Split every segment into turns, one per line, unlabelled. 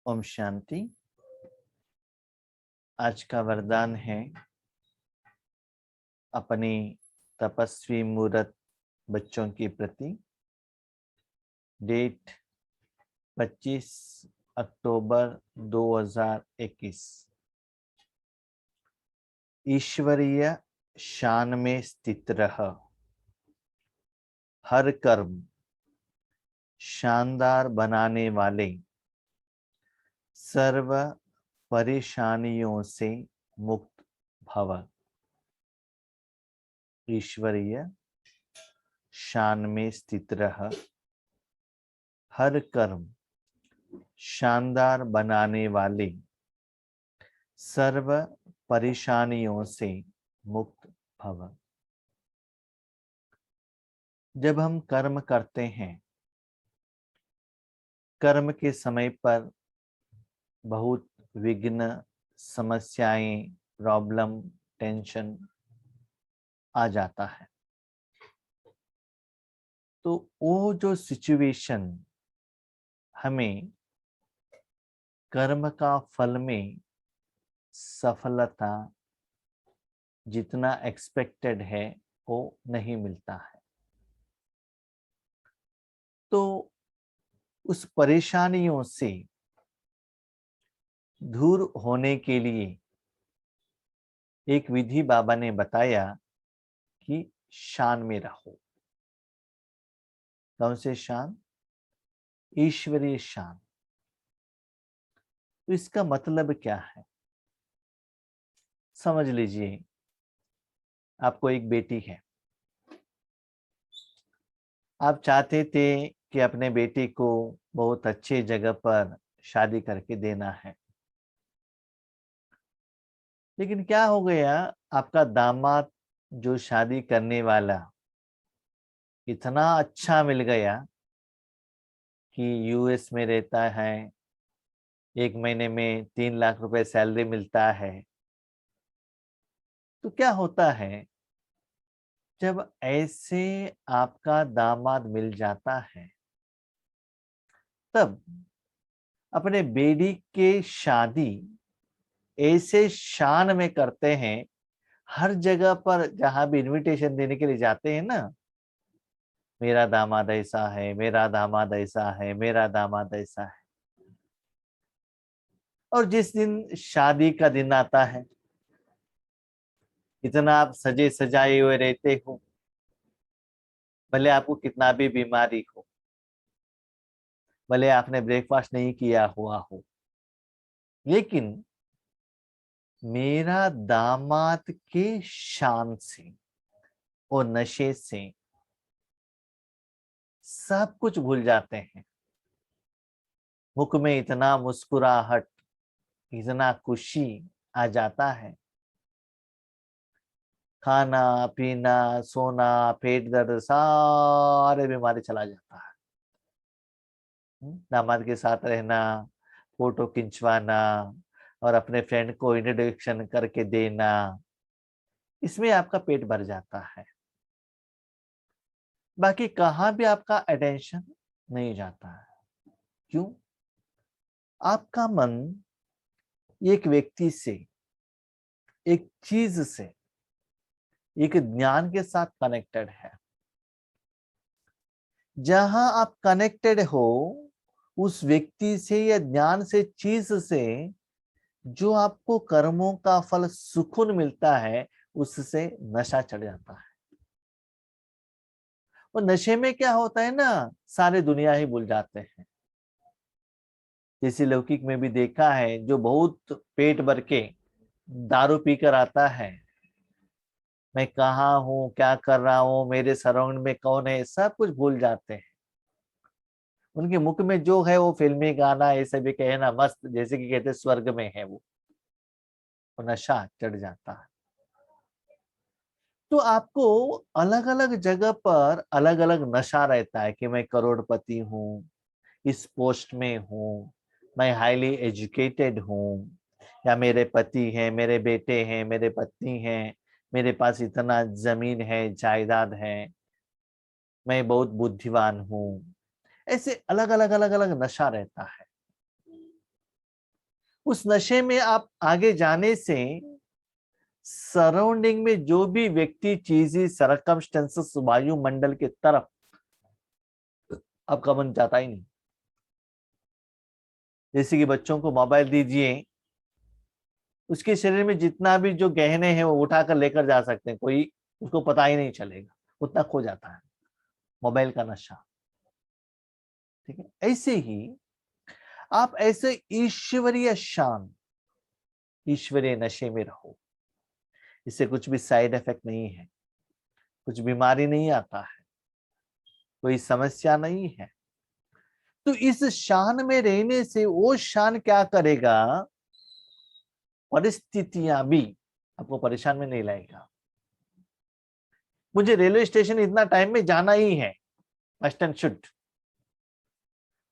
ओम शांति। आज का वरदान है अपने तपस्वी मूर्त बच्चों के प्रति। डेट 25 अक्टूबर 2021। ईश्वरीय शान में स्थित रह, हर कर्म शानदार बनाने वाले, सर्व परेशानियों से मुक्त भव। ईश्वरीय शान में स्थित रह, हर कर्म शानदार बनाने वाले, सर्व परेशानियों से मुक्त भव। जब हम कर्म करते हैं, कर्म के समय पर बहुत विघ्न, समस्याएं, प्रॉब्लम, टेंशन आ जाता है। तो वो जो सिचुएशन हमें कर्म का फल में सफलता जितना एक्सपेक्टेड है वो नहीं मिलता है। तो उस परेशानियों से दूर होने के लिए एक विधि बाबा ने बताया कि शान में रहो। कौन से शान? ईश्वरीय शान। तो इसका मतलब क्या है समझ लीजिए। आपको एक बेटी है, आप चाहते थे कि अपने बेटी को बहुत अच्छे जगह पर शादी करके देना है, लेकिन क्या हो गया, आपका दामाद जो शादी करने वाला इतना अच्छा मिल गया कि यूएस में रहता है, 1 महीने में 3 लाख रुपए सैलरी मिलता है। तो क्या होता है, जब ऐसे आपका दामाद मिल जाता है, तब अपने बेटी के शादी ऐसे शान में करते हैं। हर जगह पर जहां भी इनविटेशन देने के लिए जाते हैं ना, मेरा दामाद ऐसा है, मेरा दामाद ऐसा है, मेरा दामाद ऐसा है। और जिस दिन शादी का दिन आता है, इतना आप सजे सजाए हुए रहते हो, भले आपको कितना भी बीमारी हो, भले आपने ब्रेकफास्ट नहीं किया हुआ हो, लेकिन मेरा दामाद के शान से और नशे से सब कुछ भूल जाते हैं। मुख में इतना मुस्कुराहट, इतना खुशी आ जाता है। खाना पीना, सोना, पेट दर्द, सारे बीमारी चला जाता है। दामाद के साथ रहना, फोटो खिंचवाना और अपने फ्रेंड को इंट्रोडक्शन करके देना, इसमें आपका पेट भर जाता है। बाकी कहाँ भी आपका अटेंशन नहीं जाता है। क्यों? आपका मन एक व्यक्ति से, एक चीज से, एक ज्ञान के साथ कनेक्टेड है। जहां आप कनेक्टेड हो उस व्यक्ति से या ज्ञान से, चीज से, जो आपको कर्मों का फल सुकून मिलता है, उससे नशा चढ़ जाता है। और नशे में क्या होता है ना, सारे दुनिया ही भूल जाते हैं। जैसे लौकिक में भी देखा है, जो बहुत पेट भर के दारू पीकर आता है, मैं कहाँ हूँ, क्या कर रहा हूँ, मेरे सराउंड में कौन है, सब कुछ भूल जाते हैं। उनके मुख में जो है वो फिल्मी गाना ऐसे भी कहे ना, मस्त, जैसे कि कहते स्वर्ग में है वो नशा चढ़ जाता है। तो आपको अलग अलग जगह पर अलग अलग नशा रहता है कि मैं करोड़पति हूँ, इस पोस्ट में हूँ, मैं हाईली एजुकेटेड हूँ, या मेरे पति हैं, मेरे बेटे हैं, मेरे पत्नी हैं, मेरे पास इतना जमीन है, जायदाद है, मैं बहुत बुद्धिमान हूँ। ऐसे अलग अलग अलग अलग नशा रहता है। उस नशे में आप आगे जाने से सराउंडिंग में जो भी व्यक्ति, चीजें, सरकमस्टेंसेस, वायुमंडल के तरफ आपका मन जाता ही नहीं। जैसे कि बच्चों को मोबाइल दीजिए, उसके शरीर में जितना भी जो गहने हैं वो उठाकर लेकर जा सकते हैं, कोई उसको पता ही नहीं चलेगा, उतना खो जाता है मोबाइल का नशा। ठीक है, ऐसे ही आप ऐसे ईश्वरीय शान, ईश्वरीय नशे में रहो। इससे कुछ भी साइड इफेक्ट नहीं है, कुछ बीमारी नहीं आता है, कोई समस्या नहीं है। तो इस शान में रहने से वो शान क्या करेगा, परिस्थितियां भी आपको परेशान में नहीं लाएगा। मुझे रेलवे स्टेशन इतना टाइम में जाना ही है, मस्ट एंड शुड।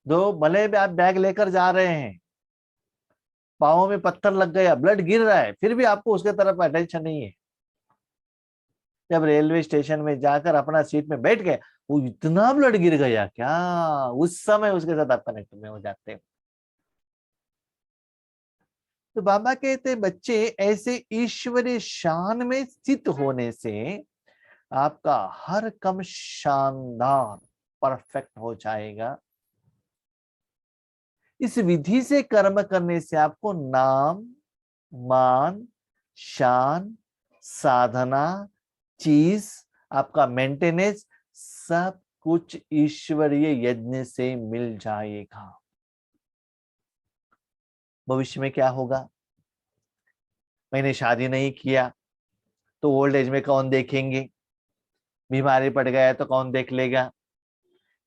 दो भले भी आप बैग लेकर जा रहे हैं, पाँव में पत्थर लग गया, ब्लड गिर रहा है, फिर भी आपको उसके तरफ अटेंशन नहीं है। जब रेलवे स्टेशन में जाकर अपना सीट में बैठ गए, वो इतना ब्लड गिर गया क्या, उस समय उसके साथ आप कनेक्ट में हो जाते हो। तो बाबा कहते बच्चे ऐसे ईश्वरीय शान में स्थित होने से आपका हर काम शानदार, परफेक्ट हो जाएगा। इस विधि से कर्म करने से आपको नाम, मान, शान, साधना, चीज, आपका मेंटेनेंस, सब कुछ ईश्वरीय यज्ञ से मिल जाएगा। भविष्य में क्या होगा, मैंने शादी नहीं किया तो ओल्ड एज में कौन देखेंगे, बीमारी पड़ गया तो कौन देख लेगा,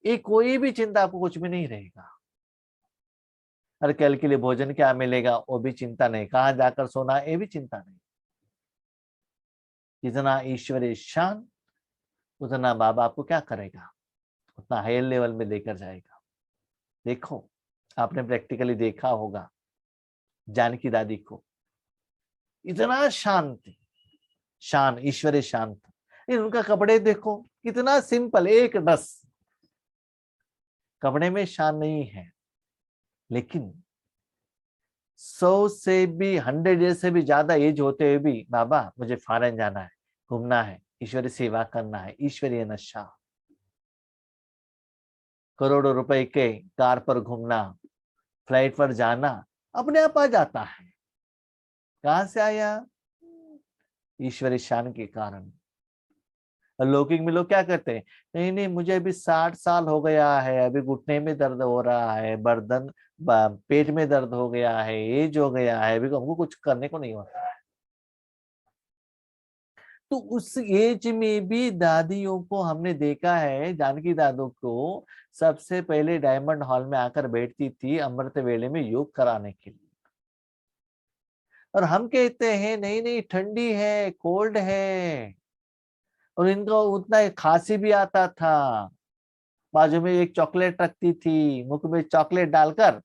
ये कोई भी चिंता आपको कुछ भी नहीं रहेगा। और कल के लिए भोजन क्या मिलेगा वो भी चिंता नहीं, कहाँ जाकर सोना ये भी चिंता नहीं। जितना ईश्वरीय शान, उतना बाबा आपको क्या करेगा, उतना हायर लेवल में लेकर जाएगा। देखो, आपने प्रैक्टिकली देखा होगा जानकी दादी को, इतना शांत, शान, ईश्वरीय शांत। उनका कपड़े देखो कितना सिंपल, एक ड्रेस, कपड़े में शान नहीं है, लेकिन 100 से भी 100 ईयर से भी ज्यादा एज होते हुए भी, बाबा मुझे फॉरेन जाना है, घूमना है, ईश्वरीय सेवा करना है, ईश्वरीय नशा। करोड़ों रुपए के कार पर घूमना, फ्लाइट पर जाना, अपने आप आ जाता है। कहां से आया, ईश्वरीय शान के कारण। लौकिक में लोग क्या करते हैं, नहीं नहीं मुझे अभी 60 साल हो गया है, अभी घुटने में दर्द हो रहा है, बर्दन पेट में दर्द हो गया है, एज हो गया है, अभी हमको कुछ करने को नहीं होता है। तो उस एज में भी दादियों को हमने देखा है, जानकी दादू को सबसे पहले डायमंड हॉल में आकर बैठती थी अमृत वेले में योग कराने के लिए। और हम कहते हैं नहीं नहीं ठंडी है, कोल्ड है, और इनको उतना खांसी भी आता था, बाजू में एक चॉकलेट रखती थी, मुख में चॉकलेट डालकर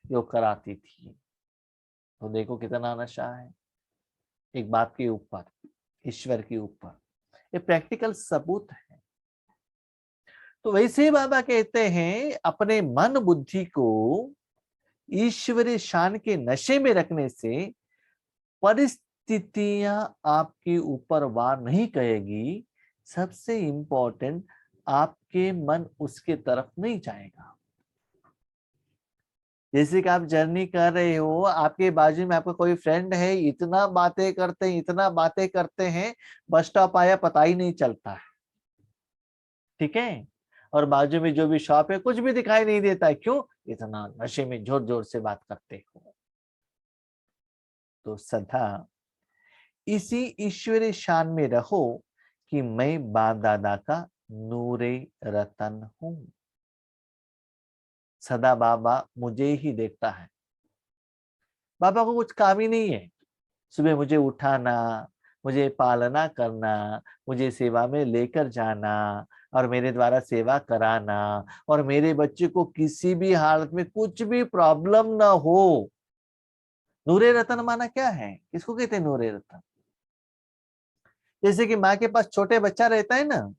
योग कराती थी। तो देखो कितना नशा है एक बात के ऊपर, ईश्वर के ऊपर। ये प्रैक्टिकल सबूत है। तो वैसे बाबा कहते हैं अपने मन बुद्धि को ईश्वरीय शान के नशे में रखने से परिस्थितियां आपके ऊपर वार नहीं करेगी। सबसे इंपॉर्टेंट, आपके मन उसके तरफ नहीं जाएगा। जैसे कि आप जर्नी कर रहे हो, आपके बाजू में आपका कोई फ्रेंड है, इतना बातें करते हैं, इतना बातें करते हैं, बस स्टॉप आया पता ही नहीं चलता है। ठीक है, और बाजू में जो भी शॉप है कुछ भी दिखाई नहीं देता है, क्यों, इतना नशे में जोर जोर से बात करते हो। तो सदा इसी ईश्वरीय शान में रहो कि मैं बाप दादा का नूरे रतन हूं। सदा बाबा मुझे ही देखता है, बाबा को कुछ काम ही नहीं है, सुबह मुझे उठाना, मुझे पालना करना, मुझे सेवा में लेकर जाना और मेरे द्वारा सेवा कराना, और मेरे बच्चे को किसी भी हालत में कुछ भी प्रॉब्लम ना हो। नूरे रतन माना क्या है, किसको कहते हैं नूरे रतन? जैसे कि माँ के पास छोटे बच्चा रहता है ना,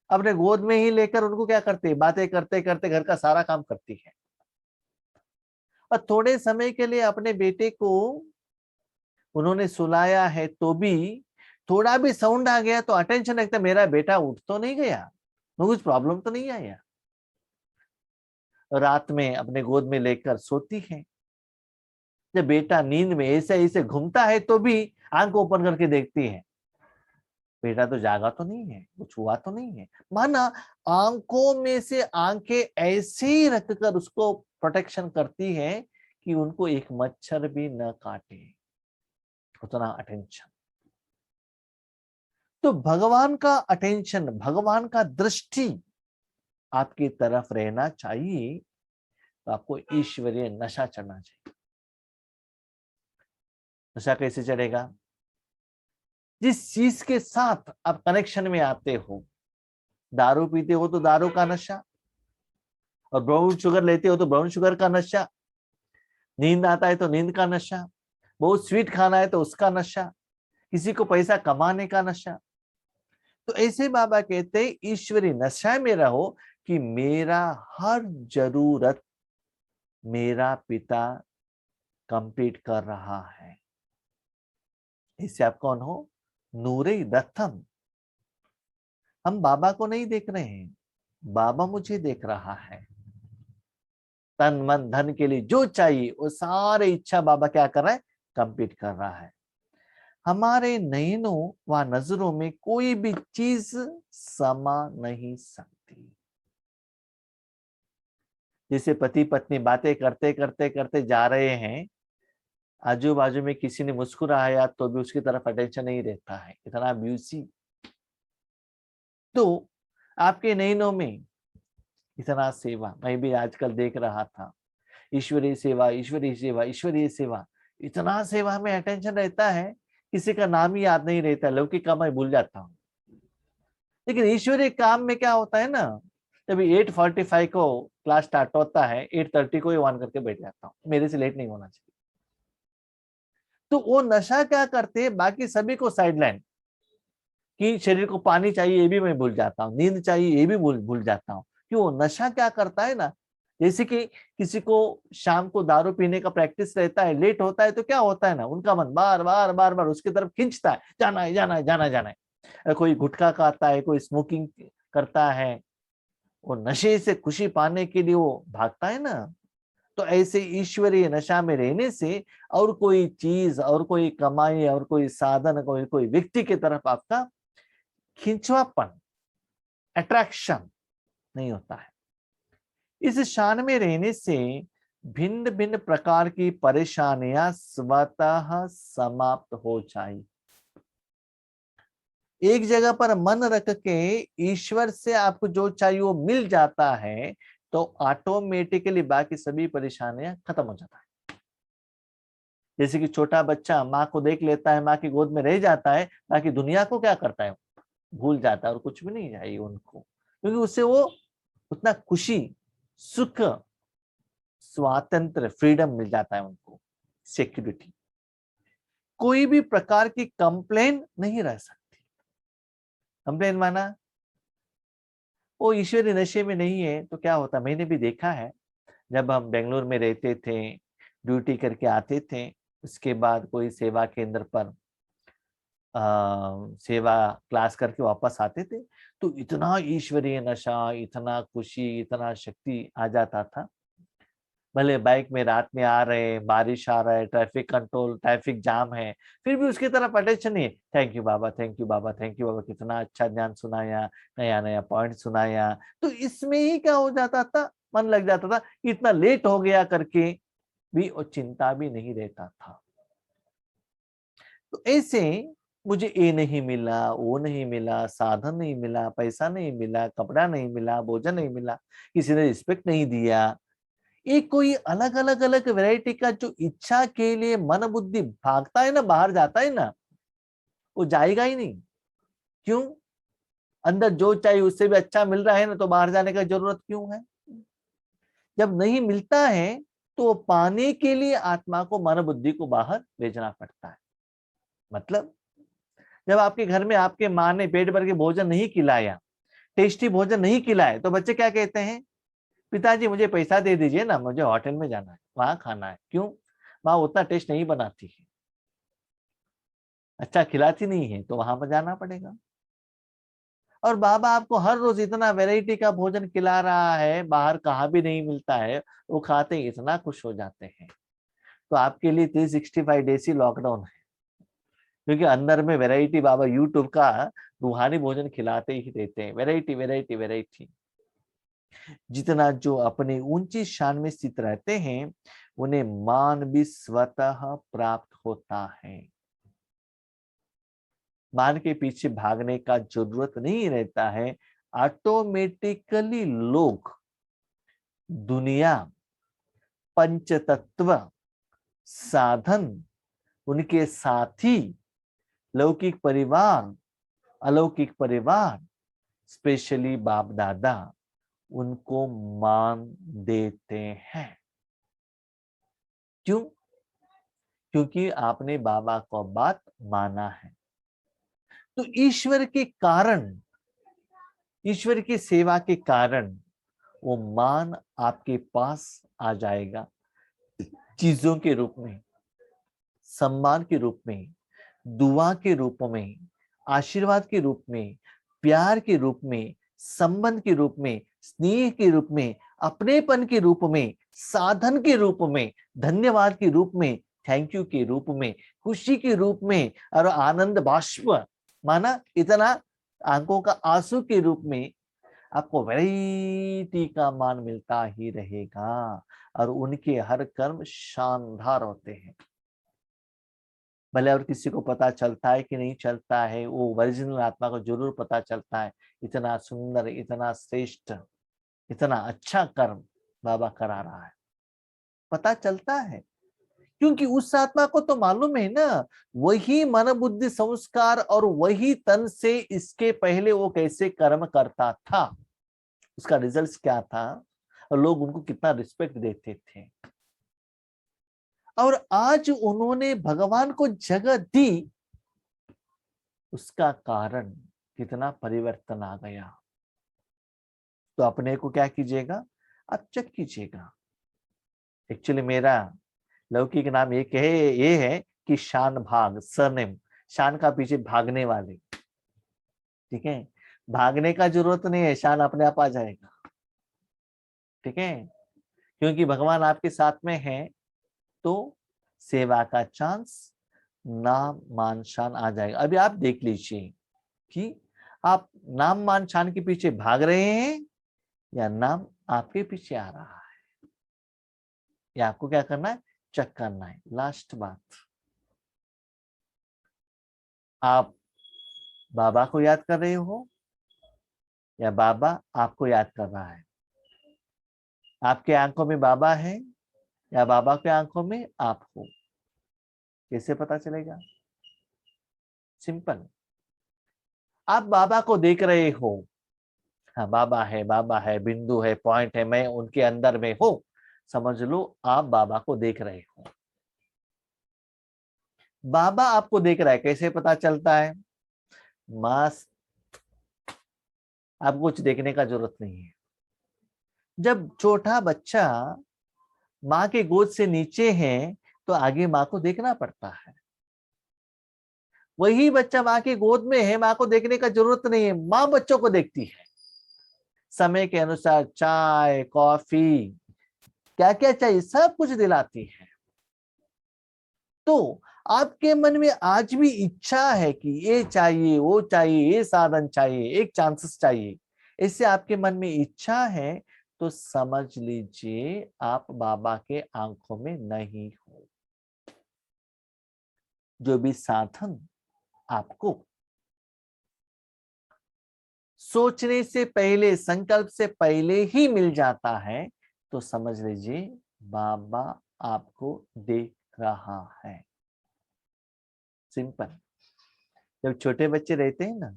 अपने गोद में ही लेकर उनको क्या करती है, बातें करते करते घर का सारा काम करती है। और थोड़े समय के लिए अपने बेटे को उन्होंने सुलाया है तो भी थोड़ा भी साउंड आ गया तो अटेंशन रखता, मेरा बेटा उठ तो नहीं गया, कुछ प्रॉब्लम तो नहीं आया। रात में अपने गोद में लेकर सोती है, जब बेटा नींद में ऐसे ऐसे घूमता है तो भी आंख ओपन करके देखती है, बेटा तो जागा तो नहीं है, कुछ हुआ तो नहीं है। माना आंखों में से आंखें ऐसे ही रखकर उसको प्रोटेक्शन करती है कि उनको एक मच्छर भी न काटे, उतना अटेंशन। तो भगवान का अटेंशन, भगवान का दृष्टि आपकी तरफ रहना चाहिए, तो आपको ईश्वरीय नशा चढ़ना चाहिए। नशा कैसे चढ़ेगा? जिस चीज के साथ आप कनेक्शन में आते हो, दारू पीते हो तो दारू का नशा, और ब्राउन शुगर लेते हो तो ब्राउन शुगर का नशा, नींद आता है तो नींद का नशा, बहुत स्वीट खाना है तो उसका नशा, किसी को पैसा कमाने का नशा। तो ऐसे बाबा कहते हैं ईश्वरी नशा में रहो कि मेरा हर जरूरत मेरा पिता कंप्लीट कर रहा है। इससे आप कौन हो? नूरे दत्तम। हम बाबा को नहीं देख रहे हैं, बाबा मुझे देख रहा है। तन मन धन के लिए जो चाहिए वो सारे इच्छा बाबा क्या कर रहा है? कंप्लीट कर रहा है। हमारे नयनों व नजरों में कोई भी चीज समा नहीं सकती। जैसे पति पत्नी बातें करते करते करते जा रहे हैं, आजू बाजू में किसी ने मुस्कुराया तो भी उसकी तरफ अटेंशन नहीं रहता है, इतना ब्यूसी। तो आपके नयनों में इतना सेवा, मैं भी आजकल देख रहा था, ईश्वरीय सेवा ईश्वरीय सेवा ईश्वरीय सेवा, इतना सेवा में अटेंशन रहता है, किसी का नाम ही याद नहीं रहता, लौकिक काम मैं भूल जाता हूँ। लेकिन ईश्वरीय काम में क्या होता है ना, जब 8:45 को क्लास स्टार्ट होता है, 8:30 को ही ऑन करके बैठ जाता हूँ, मेरे से लेट नहीं होना चाहिए। तो वो नशा क्या करते हैं, बाकी सभी को साइडलाइन, कि शरीर को पानी चाहिए ये भी मैं भूल जाता हूँ, नींद चाहिए ये भी भूल जाता हूँ। क्यों? नशा क्या करता है ना, जैसे कि किसी को शाम को दारू पीने का प्रैक्टिस रहता है, लेट होता है तो क्या होता है ना, उनका मन बार बार बार बार उसकी तरफ खींचता है, जाना है जाना है जाना है जाना है। कोई गुटखा खाता है, कोई स्मोकिंग करता है, वो नशे से खुशी पाने के लिए वो भागता है ना। तो ऐसे ईश्वरीय नशा में रहने से और कोई चीज और कोई कमाई और कोई साधन कोई व्यक्ति की तरफ आपका खिंचवापन, अट्रैक्शन नहीं होता है। इस शान में रहने से भिन्न भिन्न प्रकार की परेशानियां स्वतः समाप्त हो जाए। एक जगह पर मन रख के ईश्वर से आपको जो चाहिए वो मिल जाता है, तो ऑटोमेटिकली बाकी सभी परेशानियां खत्म हो जाता है। जैसे कि छोटा बच्चा माँ को देख लेता है, माँ की गोद में रह जाता है, बाकी दुनिया को क्या करता है, भूल जाता है, और कुछ भी नहीं चाहिए उनको, क्योंकि उससे वो उतना खुशी सुख स्वातंत्र फ्रीडम मिल जाता है उनको, सिक्योरिटी। कोई भी प्रकार की कंप्लेन नहीं रह सकती। कंप्लेन माना वो ईश्वरी नशे में नहीं है तो क्या होता, मैंने भी देखा है, जब हम बेंगलुरु में रहते थे, ड्यूटी करके आते थे, उसके बाद कोई सेवा केंद्र पर सेवा क्लास करके वापस आते थे, तो इतना ईश्वरीय नशा, इतना खुशी, इतना शक्ति आ जाता था। भले बाइक में रात में आ रहे हैं, बारिश आ रहा है, ट्रैफिक कंट्रोल, ट्रैफिक जाम है, फिर भी उसकी तरफ अटेंशन नहीं है। थैंक यू बाबा, थैंक यू बाबा, थैंक यू बाबा, कितना अच्छा ज्ञान सुनाया, नया नया पॉइंट सुनाया। तो इसमें ही क्या हो जाता था, मन लग जाता था, इतना लेट हो गया करके भी और चिंता भी नहीं रहता था। तो ऐसे मुझे ये नहीं मिला, वो नहीं मिला, साधन नहीं मिला, पैसा नहीं मिला, कपड़ा नहीं मिला, भोजन नहीं मिला, किसी ने रिस्पेक्ट नहीं दिया, ये कोई अलग अलग अलग वैरायटी का जो इच्छा के लिए मन बुद्धि भागता है ना, बाहर जाता है ना, वो जाएगा ही नहीं। क्यों? अंदर जो चाहिए उससे भी अच्छा मिल रहा है ना, तो बाहर जाने का जरूरत क्यों है? जब नहीं मिलता है तो पाने के लिए आत्मा को मन बुद्धि को बाहर भेजना पड़ता है। मतलब जब आपके घर में आपके माँ ने पेट भर के भोजन नहीं खिलाया, टेस्टी भोजन नहीं खिलाया, तो बच्चे क्या कहते हैं? पिताजी मुझे पैसा दे दीजिए ना, मुझे होटल में जाना है, वहां खाना है। क्यों? वहां उतना टेस्ट नहीं बनाती है, अच्छा खिलाती नहीं है, तो वहां पर जाना पड़ेगा। और बाबा आपको हर रोज इतना वैरायटी का भोजन खिला रहा है, बाहर कहाँ भी नहीं मिलता है, वो खाते ही इतना खुश हो जाते हैं। तो आपके लिए 365 डेज ही लॉकडाउन है, क्योंकि अंदर में वैरायटी बाबा यूट्यूब का रूहानी भोजन खिलाते ही देते हैं, वैरायटी वैरायटी वैरायटी। जितना जो अपनी ऊंची शान में स्थित रहते हैं, उन्हें मान भी स्वतः प्राप्त होता है। मान के पीछे भागने का जरूरत नहीं रहता है, ऑटोमेटिकली लोग, दुनिया, पंचतत्व, साधन, उनके साथी, लौकिक परिवार, अलौकिक परिवार, स्पेशली बाप दादा, उनको मान देते हैं। क्यों? क्योंकि आपने बाबा को बात माना है। तो ईश्वर के कारण, ईश्वर की सेवा के कारण वो मान आपके पास आ जाएगा, चीजों के रूप में, सम्मान के रूप में, दुआ के रूप में, आशीर्वाद के रूप में, प्यार के रूप में, संबंध के रूप में, स्नेह के रूप में, अपनेपन के रूप में, साधन के रूप में, धन्यवाद के रूप में, थैंक यू के रूप में, खुशी के रूप में, और आनंद बाष्प, माना इतना आंखों का आंसू के रूप में आपको वैरायटी का मान मिलता ही रहेगा। और उनके हर कर्म शानदार होते हैं। भले और किसी को पता चलता है कि नहीं चलता है, वो ओरिजिनल आत्मा को जरूर पता चलता है, इतना सुंदर, इतना श्रेष्ठ, इतना अच्छा कर्म बाबा करा रहा है, पता चलता है। क्योंकि उस आत्मा को तो मालूम है ना, वही मन बुद्धि संस्कार और वही तन से इसके पहले वो कैसे कर्म करता था, उसका रिजल्ट क्या था, और लोग उनको कितना रिस्पेक्ट देते थे। और आज उन्होंने भगवान को जगह दी, उसका कारण कितना परिवर्तन आ गया। तो अपने को क्या कीजिएगा, आप चेक कीजिएगा। एक्चुअली मेरा लौकिक नाम ये है कि शान भाग, सरनेम, शान का पीछे भागने वाले। ठीक है, भागने का जरूरत नहीं है, शान अपने आप आ जाएगा। ठीक है, क्योंकि भगवान आपके साथ में है, तो सेवा का चांस, नाम मान शान आ जाएगा। अभी आप देख लीजिए कि आप नाम मान शान के पीछे भाग रहे हैं या नाम आपके पीछे आ रहा है। या आपको क्या करना है, चेक करना है। लास्ट बात, आप बाबा को याद कर रहे हो या बाबा आपको याद कर रहा है? आपके आंखों में बाबा है या बाबा के आंखों में आप हो? कैसे पता चलेगा? सिंपल, आप बाबा को देख रहे हो, हाँ बाबा है, बाबा है, बिंदु है, पॉइंट है, मैं उनके अंदर में हूं, समझ लो आप बाबा को देख रहे हो। बाबा आपको देख रहा है, कैसे पता चलता है? मस्त, आपको कुछ देखने का जरूरत नहीं है। जब छोटा बच्चा माँ के गोद से नीचे है, तो आगे माँ को देखना पड़ता है। वही बच्चा माँ के गोद में है, माँ को देखने का जरूरत नहीं है, माँ बच्चों को देखती है। समय के अनुसार चाय, कॉफी, क्या क्या चाहिए सब कुछ दिलाती है। तो आपके मन में आज भी इच्छा है कि ये चाहिए, वो चाहिए, ये साधन चाहिए, एक चांसेस चाहिए, इससे आपके मन में इच्छा है, तो समझ लीजिए आप बाबा के आंखों में नहीं हो। जो भी साधन आपको सोचने से पहले, संकल्प से पहले ही मिल जाता है, तो समझ लीजिए बाबा आपको देख रहा है। सिंपल। जब छोटे बच्चे रहते हैं ना,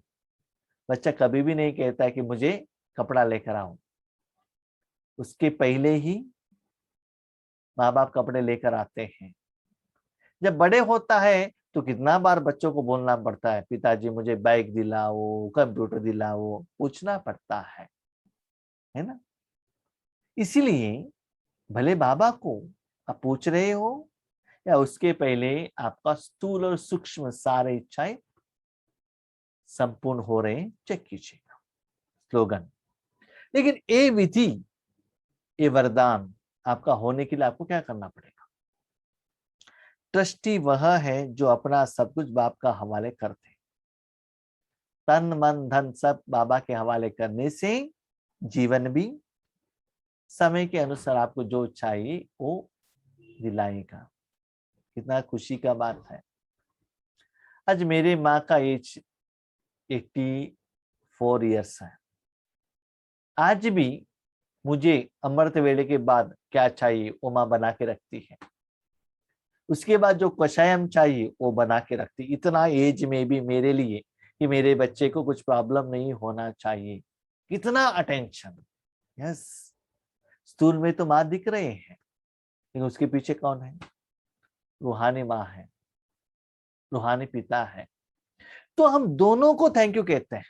बच्चा कभी भी नहीं कहता है कि मुझे कपड़ा लेकर आओ, उसके पहले ही माँ बाप कपड़े लेकर आते हैं। जब बड़े होता है तो कितना बार बच्चों को बोलना पड़ता है, पिताजी मुझे बाइक दिलाओ, कंप्यूटर दिलाओ, पूछना पड़ता है ना। इसीलिए भले बाबा को आप पूछ रहे हो या उसके पहले आपका स्थूल और सूक्ष्म सारे इच्छाएं संपूर्ण हो रहे चेक कीजिएगा। स्लोगन। लेकिन ये विधि, ये वरदान आपका होने के लिए आपको क्या करना पड़ेगा? ट्रस्टी वह है जो अपना सब कुछ बाप का हवाले करते। तन मन धन सब बाबा के हवाले करने से जीवन भी समय के अनुसार आपको जो चाहिए वो दिलाएगा। कितना खुशी का बात है। आज मेरे माँ का एज 84 इयर्स है। आज भी मुझे अमृत वेले के बाद क्या चाहिए वो माँ बना के रखती है। उसके बाद जो कषायम चाहिए वो बना के रखती। इतना एज में भी मेरे लिए कि मेरे बच्चे को कुछ प्रॉब्लम नहीं होना चाहिए, कितना अटेंशन। यस, स्थूल में तो माँ दिख रहे हैं, लेकिन उसके पीछे कौन है? रूहानी माँ है, रूहानी पिता है। तो हम दोनों को थैंक यू कहते हैं,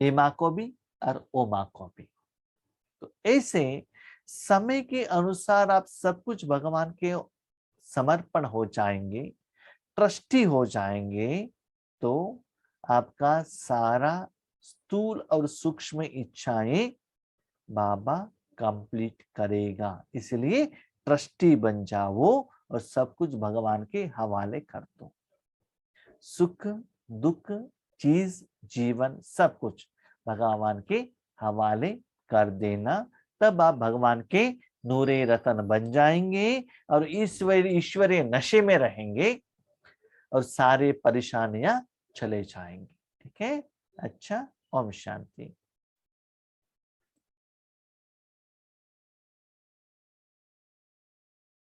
ये माँ को भी और ओ माँ को भी। तो ऐसे समय के अनुसार आप सब कुछ भगवान के समर्पण हो जाएंगे, ट्रस्टी हो जाएंगे, तो आपका सारा स्थूल और सूक्ष्म इच्छाएं बाबा कंप्लीट करेगा। इसलिए ट्रस्टी बन जाओ और सब कुछ भगवान के हवाले कर दो। सुख दुख चीज जीवन सब कुछ भगवान के हवाले कर देना, तब आप भगवान के नूरे रतन बन जाएंगे और ईश्वरीय नशे में रहेंगे और सारे परेशानियां चले जाएंगे। ठीक है? अच्छा, ओम शांति।